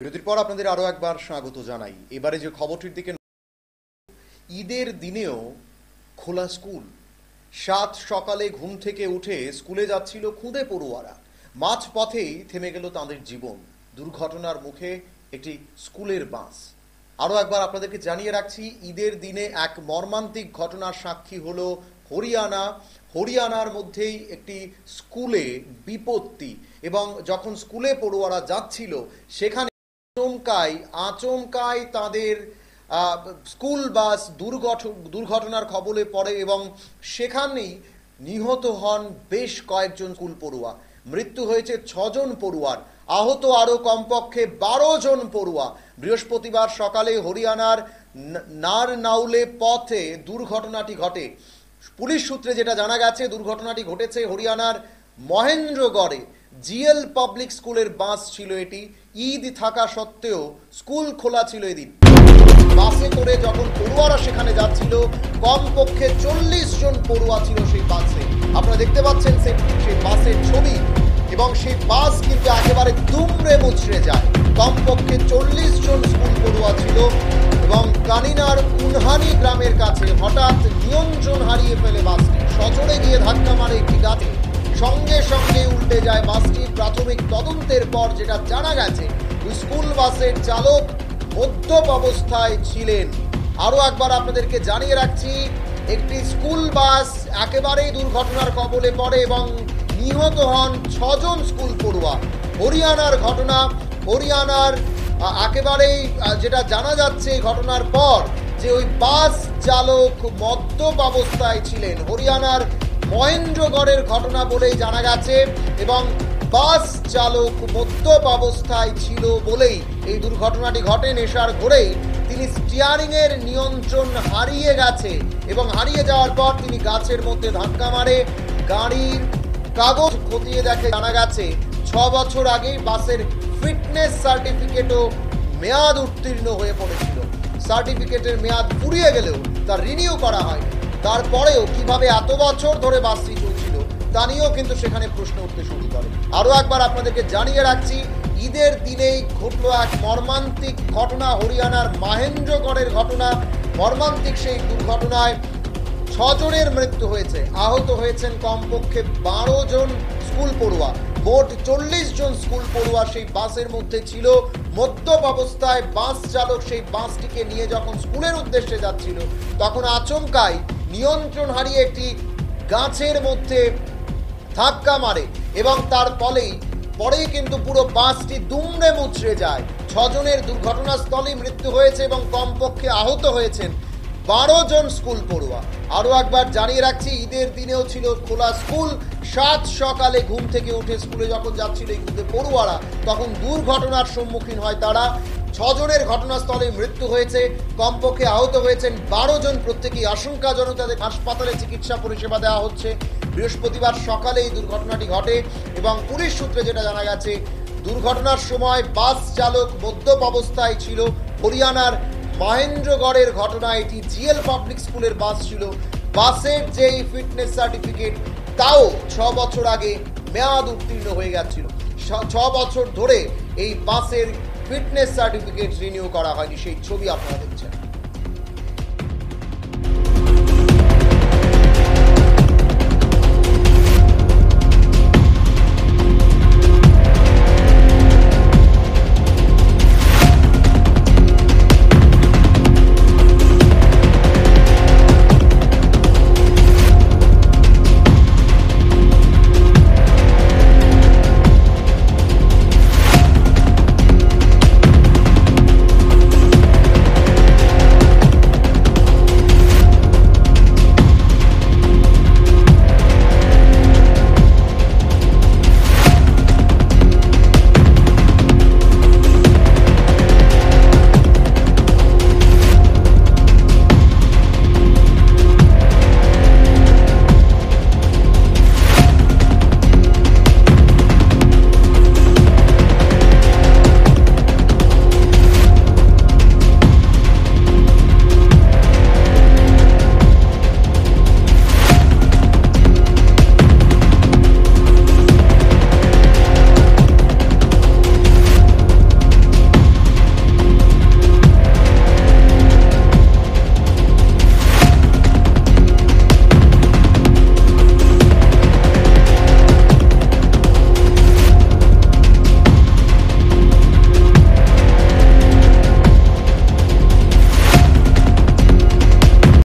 বিরতির পর আপনাদের আরো একবার স্বাগত জানাই। এবারে যে খবরটির দিকে, ঈদের দিনেও খোলা স্কুল। সাত সকালে ঘুম থেকে উঠে স্কুলে যাচ্ছিল খুদে পড়ুয়ারা। মাঝ পথেই থেমে গেল তাদের জীবন। দুর্ঘটনার মুখে একটি স্কুলের বাস। আরো একবার আপনাদেরকে জানিয়ে রাখছি, ঈদের দিনে এক মর্মান্তিক ঘটনার সাক্ষী হলো হরিয়ানার মধ্যেই একটি স্কুলে বিপত্তি। এবং যখন স্কুলে পড়ুয়ারা যাচ্ছিল, সেখানে আচমকাই তাদের স্কুল বাস দুর্ঘটনার কবলে পড়ে এবং সেখানেই নিহত হন বেশ কয়েকজন স্কুল পড়ুয়া। মৃত্যু হয়েছে 6 জন পড়ুয়ার, আহত আরো কমপক্ষে 12 জন পড়ুয়া। বৃহস্পতিবার সকালে হরিয়ানার নারনাউলে পথে দুর্ঘটনাটি ঘটে। পুলিশ সূত্রে যেটা জানা গেছে, দুর্ঘটনাটি ঘটেছে হরিয়ানার মহেন্দ্রগড়ে। জিএল পাবলিক স্কুলের বাস ছিল এটি। ঈদ থাকা সত্ত্বেও স্কুল খোলা ছিল এদিন। বাসে করে যখন পড়ুয়ারা সেখানে যাচ্ছিল, কমপক্ষে 40 জন পড়ুয়া ছিল সেই বাসে। আপনারা দেখতে পাচ্ছেন সেই বাসের ছবি, এবং সেই বাস কিন্তু একেবারে দুমড়ে মুচড়ে যায়। কমপক্ষে 40 জন স্কুল পড়ুয়া ছিল এবং কানিনার উনহানি গ্রামের কাছে হঠাৎ নিয়ন্ত্রণ হারিয়ে ফেলে বাসটি। সজোরে গিয়ে ধাক্কা মারে একটি গাছে, সঙ্গে সঙ্গে উল্টে যায় বাসটি। প্রাথমিক তদন্তের পর যেটা জানা গেছে, ওই স্কুল বাসের চালক মদ্যপ অবস্থায় ছিলেন। আরো একবার আপনাদেরকে জানিয়ে রাখছি, একটি স্কুল বাস একেবারেই দুর্ঘটনার কবলে পড়ে এবং নিহত হন 6 জন স্কুল পড়ুয়া। হরিয়ানার ঘটনা। হরিয়ানার একেবারেই যেটা জানা যাচ্ছে ঘটনার পর, যে ওই বাস চালক মদ্যপ অবস্থায় ছিলেন। হরিয়ানার মহেন্দ্রগড়ের ঘটনা বলেই জানা গেছে এবং বাস চালক মদ্যপ অবস্থায় ছিল বলেই এই দুর্ঘটনাটি ঘটে। নেশার ঘোরেই তিনি স্টিয়ারিং এর নিয়ন্ত্রণ হারিয়ে গেছে এবং হারিয়ে যাওয়ার পর তিনি গাছের মধ্যে ধাক্কা মারে। গাড়ির কাগজ খতিয়ে দেখে জানা গেছে 6 বছর আগেই বাসের ফিটনেস সার্টিফিকেটও মেয়াদ উত্তীর্ণ হয়ে পড়েছিল। সার্টিফিকেটের মেয়াদ ফুরিয়ে গেলেও তা রিনিউ করা হয়নি। তারপরেও কিভাবে এত বছর ধরে বাসটি চলছিল তা নিয়েও কিন্তু সেখানে প্রশ্ন উঠতে শুরু করে। আরো একবার আপনাদেরকে জানিয়ে রাখছি, ঈদের দিনেই ঘটলো এক মর্মান্তিক ঘটনা। হরিয়ানার মহেন্দ্রগড়ের ঘটনা। মর্মান্তিক সেই দুর্ঘটনায় 6 জনের মৃত্যু হয়েছে, আহত হয়েছেন কমপক্ষে 12 জন স্কুল পড়ুয়া। মোট 40 জন স্কুল পড়ুয়া সেই বাসের মধ্যে ছিল। মদ্যপ অবস্থায় বাস চালক সেই বাসটিকে নিয়ে যখন স্কুলের উদ্দেশ্যে যাচ্ছিল, তখন আচমকাই নিয়ন্ত্রণ হারিয়ে একটি গাছের মধ্যে ধাক্কা মারে এবং তার পরেই কিন্তু পুরো বাসটি দুমড়ে মুচড়ে যায়। 6 জনের দুর্ঘটনাস্থলেই মৃত্যু হয়েছে এবং কমপক্ষে আহত হয়েছেন 12 জন স্কুল পড়ুয়া। আরো একবার জানিয়ে রাখছি, ঈদের দিনেও ছিল খোলা স্কুল। 7 সকালে ঘুম থেকে উঠে স্কুলে যখন যাচ্ছিল এই খুদে পড়ুয়ারা, তখন দুর্ঘটনার সম্মুখীন হয় তারা। 6 জনের ঘটনাস্থলে মৃত্যু হয়েছে, কমপক্ষে আহত হয়েছেন 12 জন। প্রত্যেকেই আশঙ্কাজনক, তাদের হাসপাতালে চিকিৎসা পরিষেবা দেওয়া হচ্ছে। বৃহস্পতিবার সকালে এই দুর্ঘটনাটি ঘটে এবং পুলিশ সূত্রে যেটা জানা গেছে, দুর্ঘটনার সময় বাস চালক মদ্যপ অবস্থায় ছিল। হরিয়ানার মহেন্দ্রগড়ের ঘটনা এটি। জিএল পাবলিক স্কুলের বাস ছিল। বাসের যে ফিটনেস সার্টিফিকেট তাও 6 বছর আগে মেয়াদ উত্তীর্ণ হয়ে গেছিল। 6 বছর ধরে এই বাসের ফিটনেস সার্টিফিকেট রিনিউ করা হয়নি। সেই ছবি আপনারা দেখছেন।